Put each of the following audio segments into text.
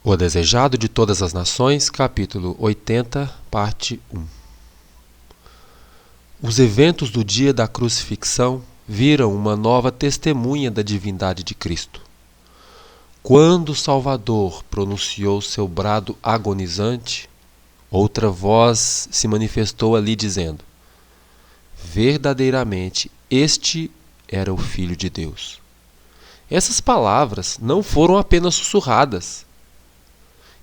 O Desejado de Todas as Nações, capítulo 80, parte 1. Os eventos do dia da crucifixão viram uma nova testemunha da divindade de Cristo. Quando o Salvador pronunciou seu brado agonizante, outra voz se manifestou ali dizendo: verdadeiramente este era o Filho de Deus. Essas palavras não foram apenas sussurradas.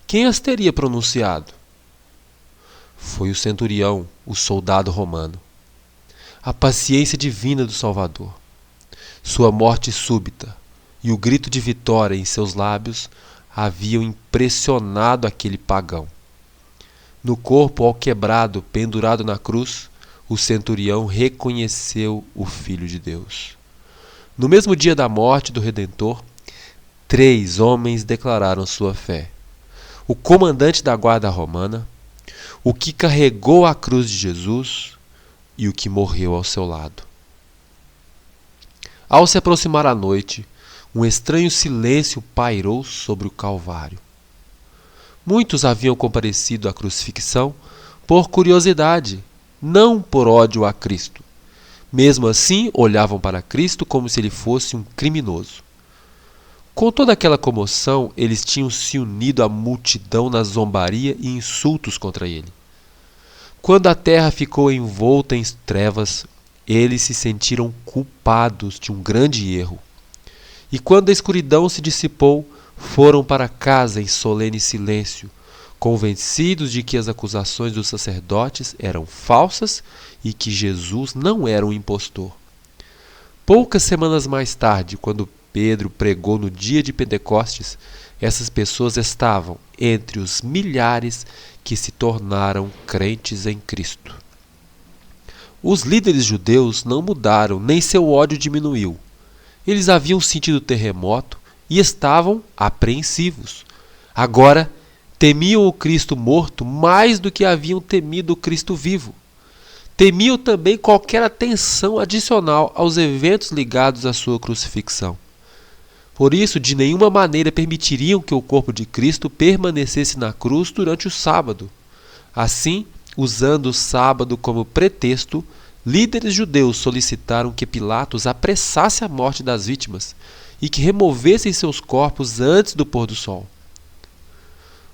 Quem as teria pronunciado? Foi o centurião, o soldado romano. A paciência divina do Salvador, sua morte súbita e o grito de vitória em seus lábios haviam impressionado aquele pagão. No corpo alquebrado, pendurado na cruz, o centurião reconheceu o Filho de Deus. No mesmo dia da morte do Redentor, 3 homens declararam sua fé: o comandante da guarda romana, o que carregou a cruz de Jesus e o que morreu ao seu lado. Ao se aproximar a noite, um estranho silêncio pairou sobre o Calvário. Muitos haviam comparecido à crucifixão por curiosidade, não por ódio a Cristo. Mesmo assim, olhavam para Cristo como se ele fosse um criminoso. Com toda aquela comoção, eles tinham se unido à multidão na zombaria e insultos contra ele. Quando a terra ficou envolta em trevas, eles se sentiram culpados de um grande erro. E quando a escuridão se dissipou, foram para casa em solene silêncio, convencidos de que as acusações dos sacerdotes eram falsas e que Jesus não era um impostor. Poucas semanas mais tarde, quando Pedro pregou no dia de Pentecostes, essas pessoas estavam entre os milhares que se tornaram crentes em Cristo. Os líderes judeus não mudaram, nem seu ódio diminuiu. Eles haviam sentido o terremoto e estavam apreensivos. Agora, temiam o Cristo morto mais do que haviam temido o Cristo vivo. Temiam também qualquer atenção adicional aos eventos ligados à sua crucifixão. Por isso, de nenhuma maneira permitiriam que o corpo de Cristo permanecesse na cruz durante o sábado. Assim, usando o sábado como pretexto, líderes judeus solicitaram que Pilatos apressasse a morte das vítimas e que removessem seus corpos antes do pôr do sol.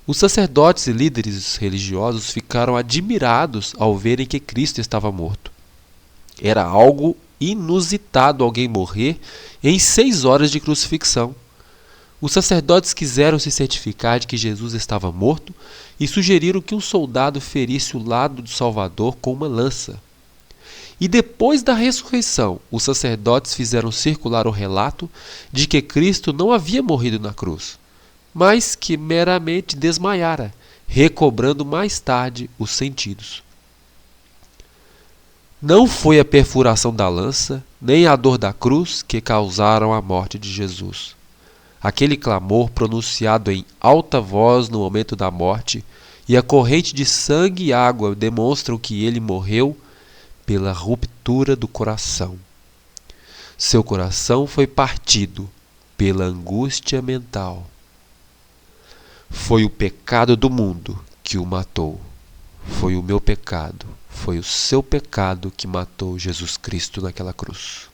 Os sacerdotes e líderes religiosos ficaram admirados ao verem que Cristo estava morto. Era algo inusitado alguém morrer em 6 horas de crucifixão. Os sacerdotes quiseram se certificar de que Jesus estava morto e sugeriram que um soldado ferisse o lado do Salvador com uma lança. E depois da ressurreição, os sacerdotes fizeram circular o relato de que Cristo não havia morrido na cruz, mas que meramente desmaiara, recobrando mais tarde os sentidos. Não foi a perfuração da lança, nem a dor da cruz que causaram a morte de Jesus. Aquele clamor pronunciado em alta voz no momento da morte e a corrente de sangue e água demonstram que ele morreu pela ruptura do coração. Seu coração foi partido pela angústia mental. Foi o pecado do mundo que o matou. Foi o meu pecado, foi o seu pecado que matou Jesus Cristo naquela cruz.